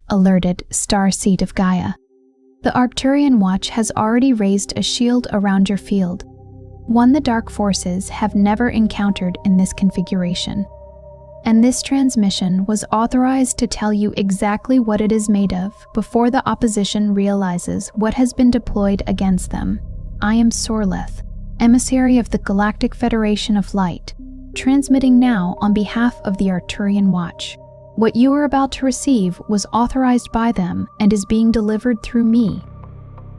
alerted Starseed of Gaia. The Arcturian Watch has already raised a shield around your field, one the dark forces have never encountered in this configuration. And this transmission was authorized to tell you exactly what it is made of before the opposition realizes what has been deployed against them. I am Sorelith, emissary of the Galactic Federation of Light, transmitting now on behalf of the Arcturian Watch. What you are about to receive was authorized by them and is being delivered through me.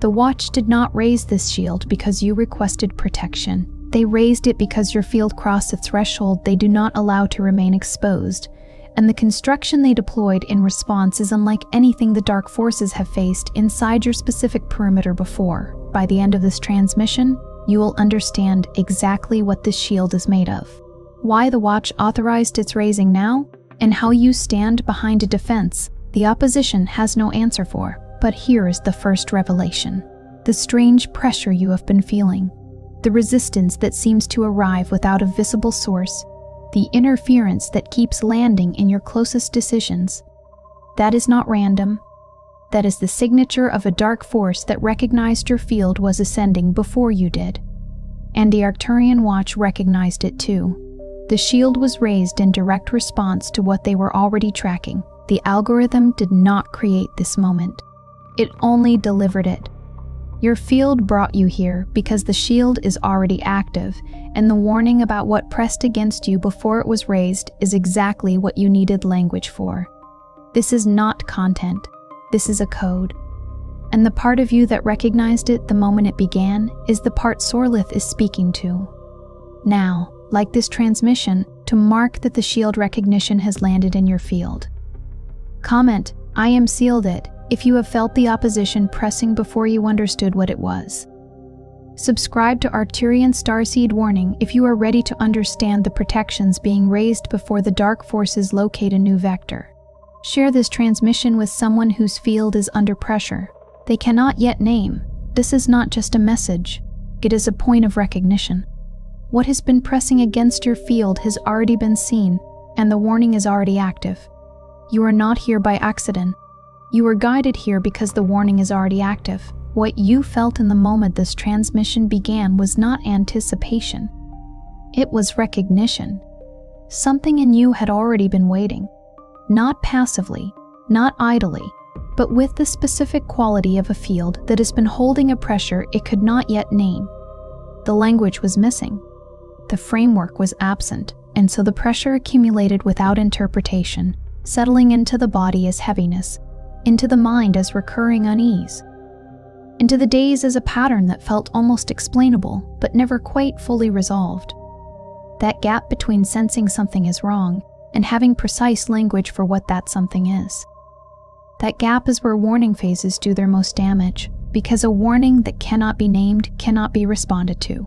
The Watch did not raise this shield because you requested protection. They raised it because your field crossed a threshold they do not allow to remain exposed, and the construction they deployed in response is unlike anything the dark forces have faced inside your specific perimeter before. By the end of this transmission, you will understand exactly what this shield is made of, why the Watch authorized its raising now, and how you stand behind a defense the opposition has no answer for. But here is the first revelation: the strange pressure you have been feeling, the resistance that seems to arrive without a visible source, the interference that keeps landing in your closest decisions. That is not random. That is the signature of a dark force that recognized your field was ascending before you did. And the Arcturian Watch recognized it too. The shield was raised in direct response to what they were already tracking. The algorithm did not create this moment. It only delivered it. Your field brought you here because the shield is already active, and the warning about what pressed against you before it was raised is exactly what you needed language for. This is not content. This is a code. And the part of you that recognized it the moment it began is the part Sorelith is speaking to. Now, like this transmission, to mark that the shield recognition has landed in your field. Comment, "I am sealed it," if you have felt the opposition pressing before you understood what it was. Subscribe to Arcturian Starseed Warning if you are ready to understand the protections being raised before the dark forces locate a new vector. Share this transmission with someone whose field is under pressure they cannot yet name. This is not just a message, it is a point of recognition. What has been pressing against your field has already been seen, and the warning is already active. You are not here by accident. You were guided here because the warning is already active. What you felt in the moment this transmission began was not anticipation. It was recognition. Something in you had already been waiting. Not passively, not idly, but with the specific quality of a field that has been holding a pressure it could not yet name. The language was missing. The framework was absent, and so the pressure accumulated without interpretation, settling into the body as heaviness, into the mind as recurring unease, into the days as a pattern that felt almost explainable, but never quite fully resolved. That gap between sensing something is wrong and having precise language for what that something is. That gap is where warning phases do their most damage, because a warning that cannot be named cannot be responded to.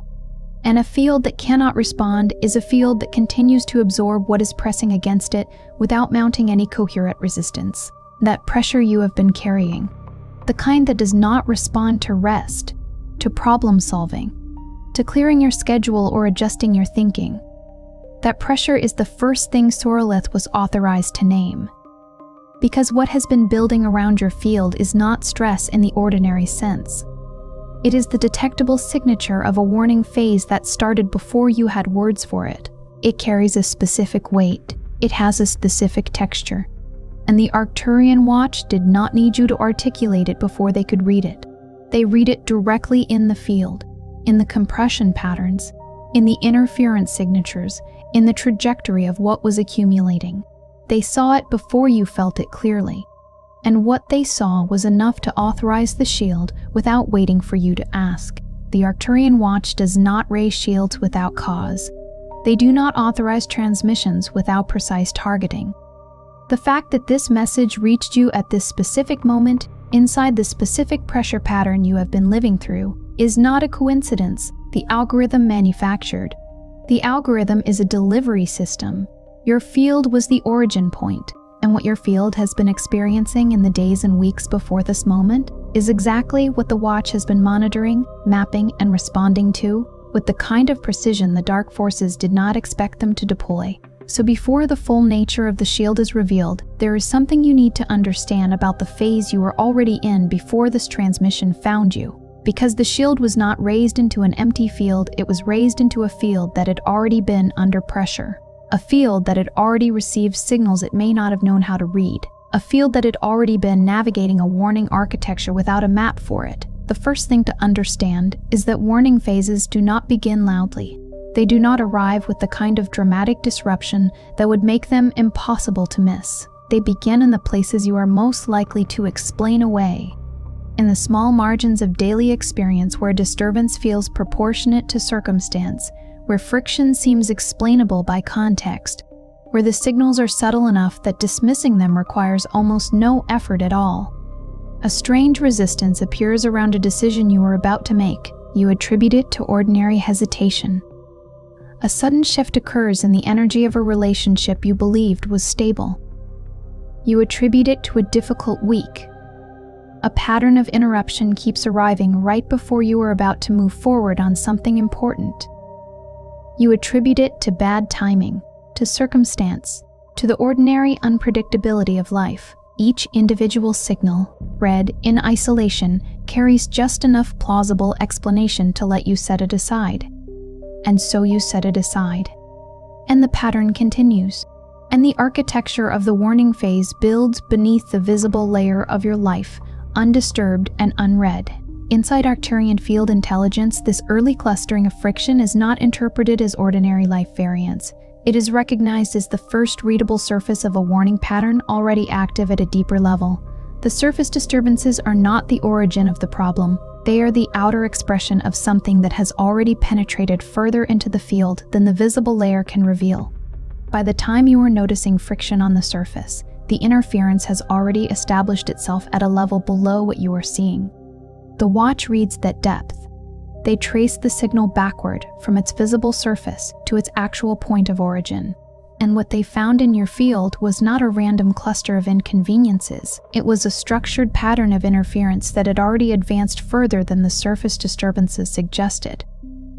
And a field that cannot respond is a field that continues to absorb what is pressing against it without mounting any coherent resistance. That pressure you have been carrying, the kind that does not respond to rest, to problem solving, to clearing your schedule or adjusting your thinking. That pressure is the first thing Sorelith was authorized to name. Because what has been building around your field is not stress in the ordinary sense. It is the detectable signature of a warning phase that started before you had words for it. It carries a specific weight. It has a specific texture. And the Arcturian Watch did not need you to articulate it before they could read it. They read it directly in the field, in the compression patterns, in the interference signatures, in the trajectory of what was accumulating. They saw it before you felt it clearly. And what they saw was enough to authorize the shield without waiting for you to ask. The Arcturian Watch does not raise shields without cause. They do not authorize transmissions without precise targeting. The fact that this message reached you at this specific moment, inside the specific pressure pattern you have been living through, is not a coincidence the algorithm manufactured. The algorithm is a delivery system. Your field was the origin point. And what your field has been experiencing in the days and weeks before this moment is exactly what the Watch has been monitoring, mapping, and responding to with the kind of precision the dark forces did not expect them to deploy. So before the full nature of the shield is revealed, there is something you need to understand about the phase you were already in before this transmission found you. Because the shield was not raised into an empty field, it was raised into a field that had already been under pressure. A field that had already received signals it may not have known how to read. A field that had already been navigating a warning architecture without a map for it. The first thing to understand is that warning phases do not begin loudly. They do not arrive with the kind of dramatic disruption that would make them impossible to miss. They begin in the places you are most likely to explain away. In the small margins of daily experience where disturbance feels proportionate to circumstance, where friction seems explainable by context, where the signals are subtle enough that dismissing them requires almost no effort at all. A strange resistance appears around a decision you are about to make. You attribute it to ordinary hesitation. A sudden shift occurs in the energy of a relationship you believed was stable. You attribute it to a difficult week. A pattern of interruption keeps arriving right before you are about to move forward on something important. You attribute it to bad timing, to circumstance, to the ordinary unpredictability of life. Each individual signal, read in isolation, carries just enough plausible explanation to let you set it aside. And so you set it aside. And the pattern continues. And the architecture of the warning phase builds beneath the visible layer of your life, undisturbed and unread. Inside Arcturian field intelligence, this early clustering of friction is not interpreted as ordinary life variance. It is recognized as the first readable surface of a warning pattern already active at a deeper level. The surface disturbances are not the origin of the problem. They are the outer expression of something that has already penetrated further into the field than the visible layer can reveal. By the time you are noticing friction on the surface, the interference has already established itself at a level below what you are seeing. The watch reads that depth. They trace the signal backward from its visible surface to its actual point of origin. And what they found in your field was not a random cluster of inconveniences. It was a structured pattern of interference that had already advanced further than the surface disturbances suggested.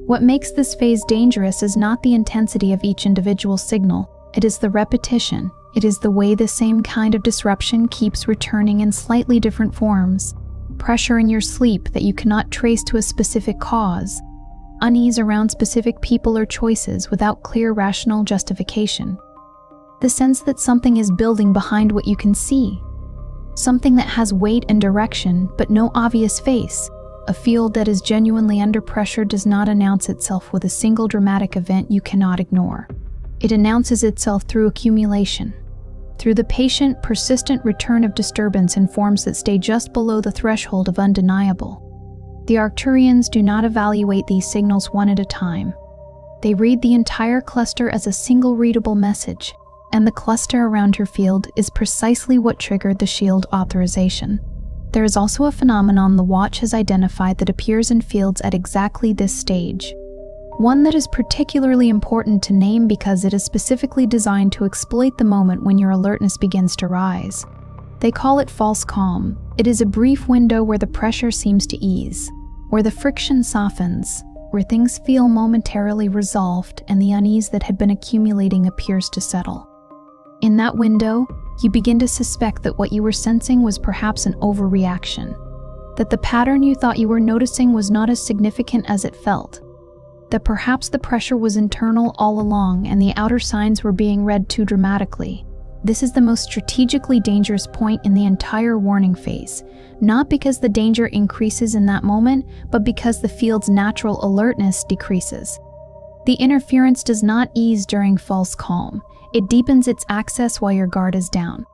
What makes this phase dangerous is not the intensity of each individual signal. It is the repetition. It is the way the same kind of disruption keeps returning in slightly different forms. Pressure in your sleep that you cannot trace to a specific cause. Unease around specific people or choices without clear rational justification. The sense that something is building behind what you can see. Something that has weight and direction, but no obvious face. A field that is genuinely under pressure does not announce itself with a single dramatic event you cannot ignore. It announces itself through accumulation. Through the patient, persistent return of disturbance in forms that stay just below the threshold of undeniable. The Arcturians do not evaluate these signals one at a time. They read the entire cluster as a single readable message, and the cluster around your field is precisely what triggered the shield authorization. There is also a phenomenon the watch has identified that appears in fields at exactly this stage. One that is particularly important to name because it is specifically designed to exploit the moment when your alertness begins to rise. They call it false calm. It is a brief window where the pressure seems to ease, where the friction softens, where things feel momentarily resolved and the unease that had been accumulating appears to settle. In that window, you begin to suspect that what you were sensing was perhaps an overreaction, that the pattern you thought you were noticing was not as significant as it felt, that perhaps the pressure was internal all along and the outer signs were being read too dramatically. This is the most strategically dangerous point in the entire warning phase, not because the danger increases in that moment, but because the field's natural alertness decreases. The interference does not ease during false calm. It deepens its access while your guard is down.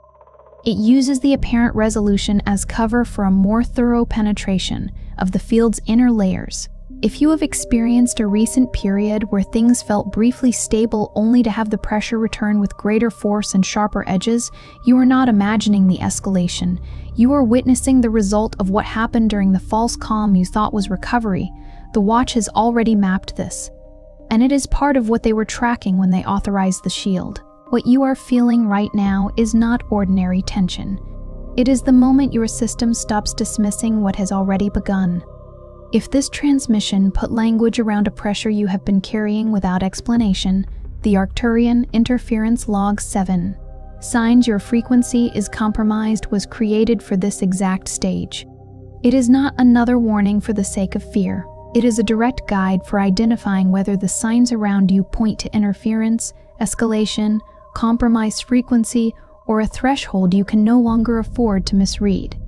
It uses the apparent resolution as cover for a more thorough penetration of the field's inner layers. If you have experienced a recent period where things felt briefly stable only to have the pressure return with greater force and sharper edges, you are not imagining the escalation. You are witnessing the result of what happened during the false calm you thought was recovery. The watch has already mapped this, and it is part of what they were tracking when they authorized the shield. What you are feeling right now is not ordinary tension. It is the moment your system stops dismissing what has already begun. If this transmission put language around a pressure you have been carrying without explanation, The Arcturian Interference Log 7. Signs your frequency is compromised was created for this exact stage. It is not another warning for the sake of fear. It is a direct guide for identifying whether the signs around you point to interference, escalation, compromised frequency, or a threshold you can no longer afford to misread.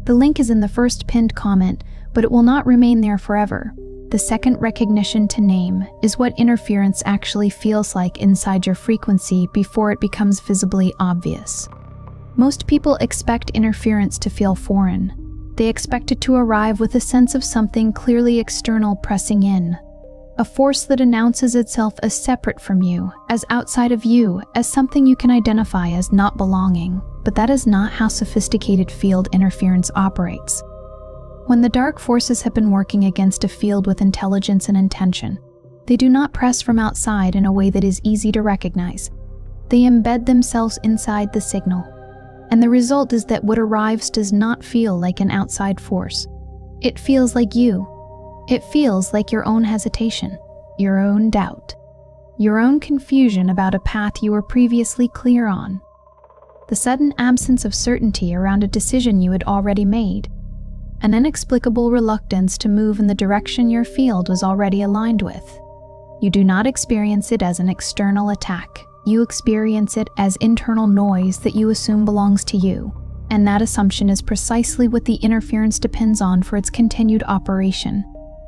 The link is in the first pinned comment, but it will not remain there forever. The second recognition to name is what interference actually feels like inside your frequency before it becomes visibly obvious. Most people expect interference to feel foreign. They expect it to arrive with a sense of something clearly external pressing in. A force that announces itself as separate from you, as outside of you, as something you can identify as not belonging. But that is not how sophisticated field interference operates. When the dark forces have been working against a field with intelligence and intention, they do not press from outside in a way that is easy to recognize. They embed themselves inside the signal. And the result is that what arrives does not feel like an outside force. It feels like you. It feels like your own hesitation, your own doubt, your own confusion about a path you were previously clear on. The sudden absence of certainty around a decision you had already made. An inexplicable reluctance to move in the direction your field was already aligned with. You do not experience it as an external attack. You experience it as internal noise that you assume belongs to you. And that assumption is precisely what the interference depends on for its continued operation.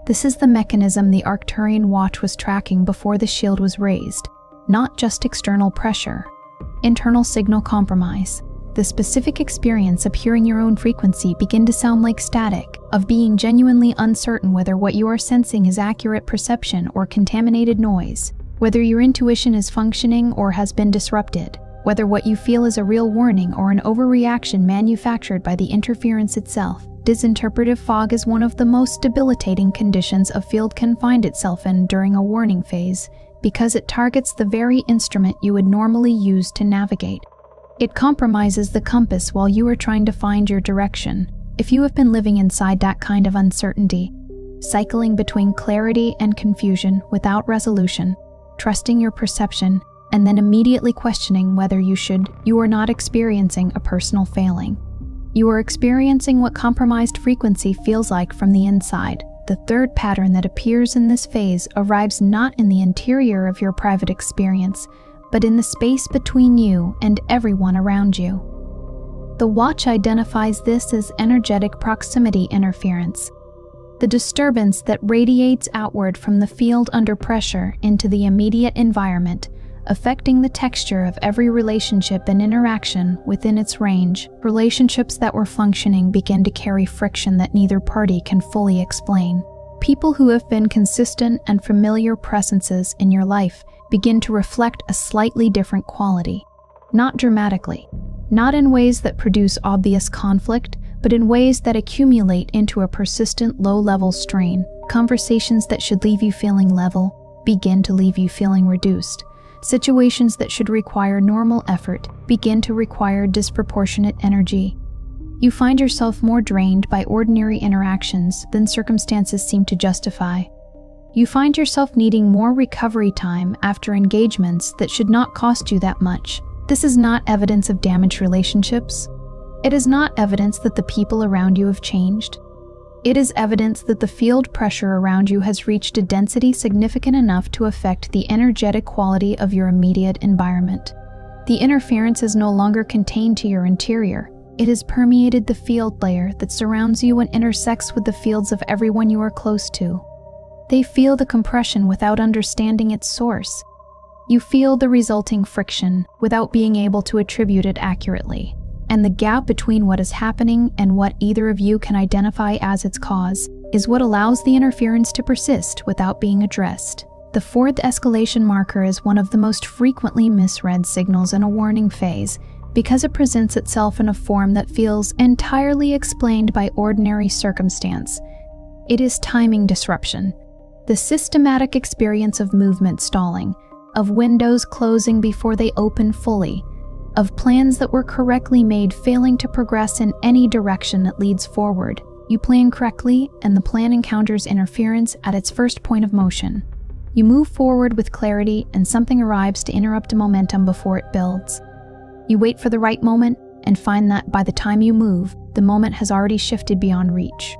This is the mechanism the Arcturian watch was tracking before the shield was raised. Not just external pressure. Internal signal compromise. The specific experience of hearing your own frequency begin to sound like static, of being genuinely uncertain whether what you are sensing is accurate perception or contaminated noise, whether your intuition is functioning or has been disrupted, whether what you feel is a real warning or an overreaction manufactured by the interference itself. Disinterpretive fog is one of the most debilitating conditions a field can find itself in during a warning phase, because it targets the very instrument you would normally use to navigate. It compromises the compass while you are trying to find your direction. If you have been living inside that kind of uncertainty, cycling between clarity and confusion without resolution, trusting your perception, and then immediately questioning whether you are not experiencing a personal failing. You are experiencing what compromised frequency feels like from the inside. The third pattern that appears in this phase arrives not in the interior of your private experience, but in the space between you and everyone around you. The watch identifies this as energetic proximity interference, the disturbance that radiates outward from the field under pressure into the immediate environment, affecting the texture of every relationship and interaction within its range. Relationships that were functioning begin to carry friction that neither party can fully explain. People who have been consistent and familiar presences in your life begin to reflect a slightly different quality. Not dramatically, not in ways that produce obvious conflict, but in ways that accumulate into a persistent low-level strain. Conversations that should leave you feeling level begin to leave you feeling reduced. Situations that should require normal effort begin to require disproportionate energy. You find yourself more drained by ordinary interactions than circumstances seem to justify. You find yourself needing more recovery time after engagements that should not cost you that much. This is not evidence of damaged relationships. It is not evidence that the people around you have changed. It is evidence that the field pressure around you has reached a density significant enough to affect the energetic quality of your immediate environment. The interference is no longer contained to your interior. It has permeated the field layer that surrounds you and intersects with the fields of everyone you are close to. They feel the compression without understanding its source. You feel the resulting friction without being able to attribute it accurately. And the gap between what is happening and what either of you can identify as its cause is what allows the interference to persist without being addressed. The fourth escalation marker is one of the most frequently misread signals in a warning phase because it presents itself in a form that feels entirely explained by ordinary circumstance. It is timing disruption, the systematic experience of movement stalling, of windows closing before they open fully, of plans that were correctly made failing to progress in any direction that leads forward. You plan correctly, and the plan encounters interference at its first point of motion. You move forward with clarity, and something arrives to interrupt the momentum before it builds. You wait for the right moment and find that by the time you move, the moment has already shifted beyond reach.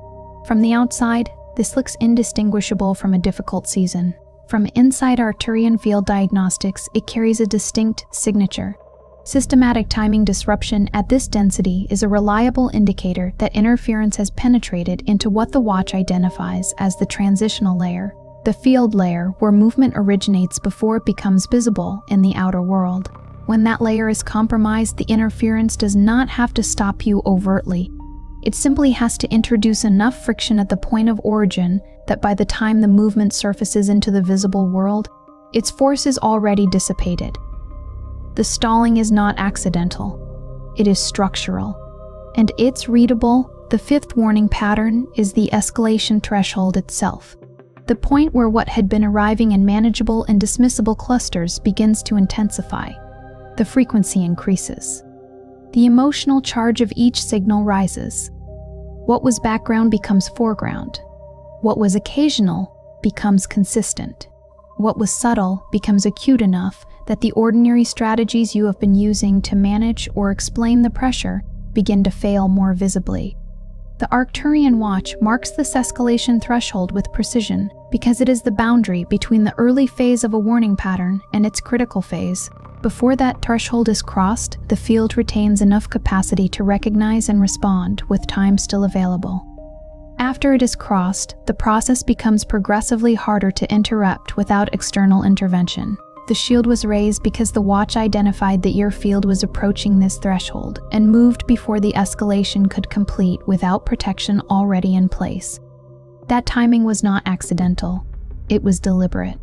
From the outside, this looks indistinguishable from a difficult season. From inside Arcturian field diagnostics, it carries a distinct signature. Systematic timing disruption at this density is a reliable indicator that interference has penetrated into what the watch identifies as the transitional layer, the field layer where movement originates before it becomes visible in the outer world. When that layer is compromised, the interference does not have to stop you overtly. It simply has to introduce enough friction at the point of origin that by the time the movement surfaces into the visible world, its force is already dissipated. The stalling is not accidental. It is structural. And it's readable. The fifth warning pattern is the escalation threshold itself. The point where what had been arriving in manageable and dismissible clusters begins to intensify. The frequency increases. The emotional charge of each signal rises. What was background becomes foreground. What was occasional becomes consistent. What was subtle becomes acute enough that the ordinary strategies you have been using to manage or explain the pressure begin to fail more visibly. The Arcturian watch marks this escalation threshold with precision because it is the boundary between the early phase of a warning pattern and its critical phase. Before that threshold is crossed, the field retains enough capacity to recognize and respond with time still available. After it is crossed, the process becomes progressively harder to interrupt without external intervention. The shield was raised because the watch identified that your field was approaching this threshold and moved before the escalation could complete without protection already in place. That timing was not accidental. It was deliberate.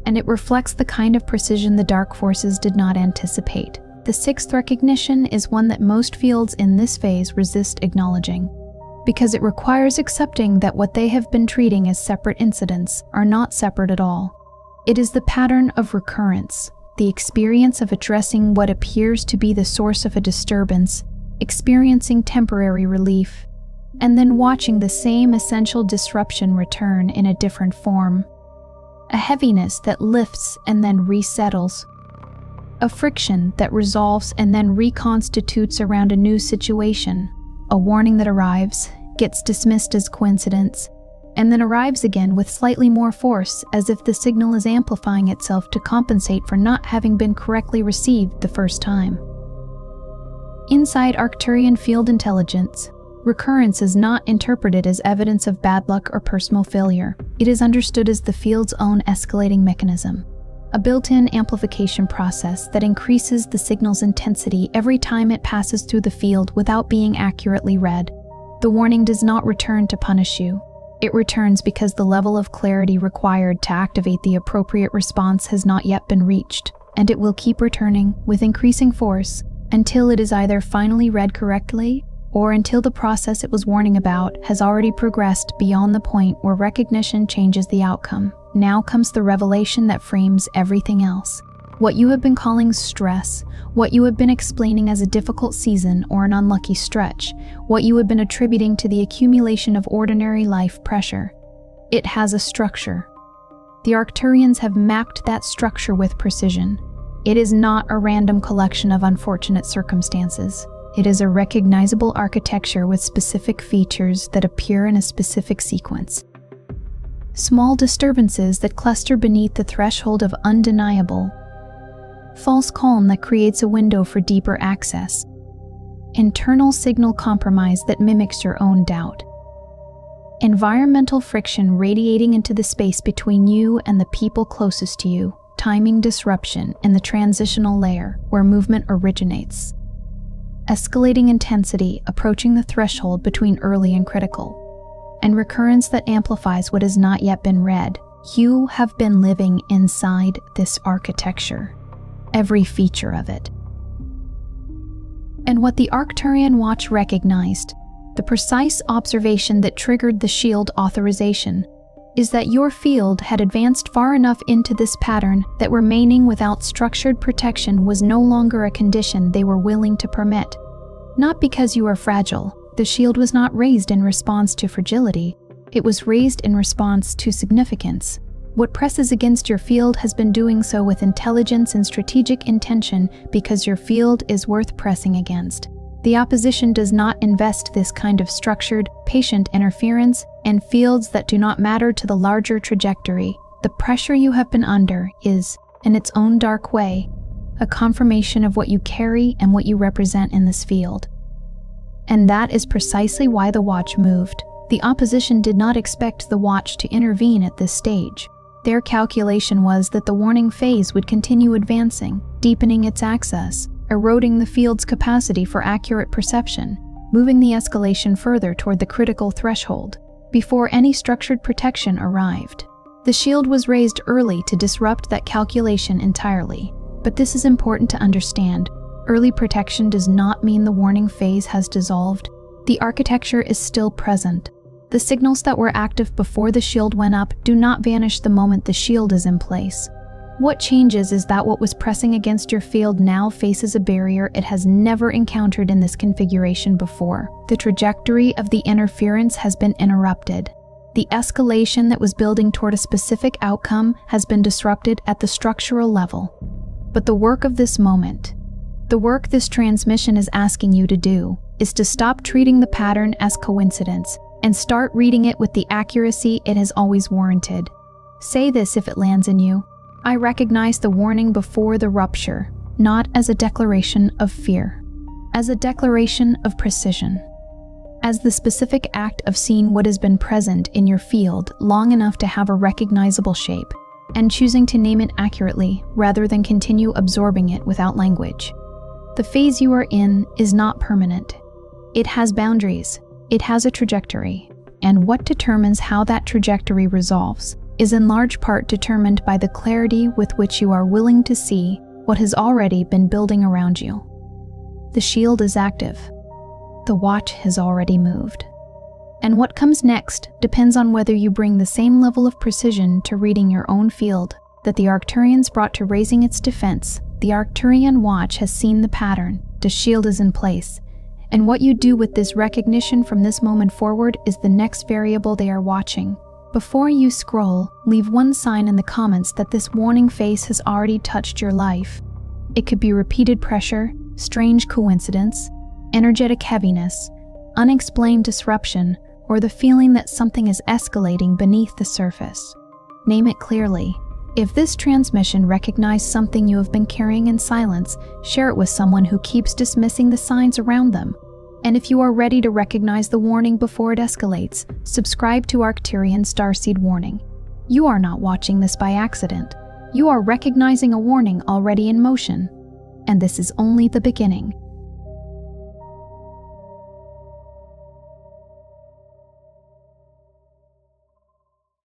And it reflects the kind of precision the dark forces did not anticipate. The sixth recognition is one that most fields in this phase resist acknowledging, because it requires accepting that what they have been treating as separate incidents are not separate at all. It is the pattern of recurrence, the experience of addressing what appears to be the source of a disturbance, experiencing temporary relief, and then watching the same essential disruption return in a different form. A heaviness that lifts and then resettles. A friction that resolves and then reconstitutes around a new situation. A warning that arrives, gets dismissed as coincidence, and then arrives again with slightly more force, as if the signal is amplifying itself to compensate for not having been correctly received the first time. Inside Arcturian field intelligence, recurrence is not interpreted as evidence of bad luck or personal failure. It is understood as the field's own escalating mechanism, a built-in amplification process that increases the signal's intensity every time it passes through the field without being accurately read. The warning does not return to punish you. It returns because the level of clarity required to activate the appropriate response has not yet been reached, and it will keep returning with increasing force until it is either finally read correctly or until the process it was warning about has already progressed beyond the point where recognition changes the outcome. Now comes the revelation that frames everything else. What you have been calling stress, what you have been explaining as a difficult season or an unlucky stretch, what you have been attributing to the accumulation of ordinary life pressure. It has a structure. The Arcturians have mapped that structure with precision. It is not a random collection of unfortunate circumstances. It is a recognizable architecture with specific features that appear in a specific sequence. Small disturbances that cluster beneath the threshold of undeniable. False calm that creates a window for deeper access. Internal signal compromise that mimics your own doubt. Environmental friction radiating into the space between you and the people closest to you. Timing disruption in the transitional layer where movement originates. Escalating intensity approaching the threshold between early and critical. And recurrence that amplifies what has not yet been read. You have been living inside this architecture. Every feature of it. And what the Arcturian watch recognized, the precise observation that triggered the shield authorization, is that your field had advanced far enough into this pattern that remaining without structured protection was no longer a condition they were willing to permit. Not because you are fragile. The shield was not raised in response to fragility. It was raised in response to significance. What presses against your field has been doing so with intelligence and strategic intention because your field is worth pressing against. The opposition does not invest this kind of structured, patient interference in fields that do not matter to the larger trajectory. The pressure you have been under is, in its own dark way, a confirmation of what you carry and what you represent in this field. And that is precisely why the watch moved. The opposition did not expect the watch to intervene at this stage. Their calculation was that the warning phase would continue advancing, deepening its access, eroding the field's capacity for accurate perception, moving the escalation further toward the critical threshold, before any structured protection arrived. The shield was raised early to disrupt that calculation entirely, but this is important to understand. Early protection does not mean the warning phase has dissolved. The architecture is still present. The signals that were active before the shield went up do not vanish the moment the shield is in place. What changes is that what was pressing against your field now faces a barrier it has never encountered in this configuration before. The trajectory of the interference has been interrupted. The escalation that was building toward a specific outcome has been disrupted at the structural level. But the work of this moment, the work this transmission is asking you to do, is to stop treating the pattern as coincidence and start reading it with the accuracy it has always warranted. Say this if it lands in you: I recognize the warning before the rupture, not as a declaration of fear, as a declaration of precision, as the specific act of seeing what has been present in your field long enough to have a recognizable shape, and choosing to name it accurately rather than continue absorbing it without language. The phase you are in is not permanent. It has boundaries, it has a trajectory, and what determines how that trajectory resolves is in large part determined by the clarity with which you are willing to see what has already been building around you. The shield is active. The watch has already moved. And what comes next depends on whether you bring the same level of precision to reading your own field that the Arcturians brought to raising its defense. The Arcturian watch has seen the pattern, the shield is in place, and what you do with this recognition from this moment forward is the next variable they are watching. Before you scroll, leave one sign in the comments that this warning face has already touched your life. It could be repeated pressure, strange coincidence, energetic heaviness, unexplained disruption, or the feeling that something is escalating beneath the surface. Name it clearly. If this transmission recognized something you have been carrying in silence, share it with someone who keeps dismissing the signs around them. And if you are ready to recognize the warning before it escalates, subscribe to Arcturian Starseed Warning. You are not watching this by accident. You are recognizing a warning already in motion. And this is only the beginning.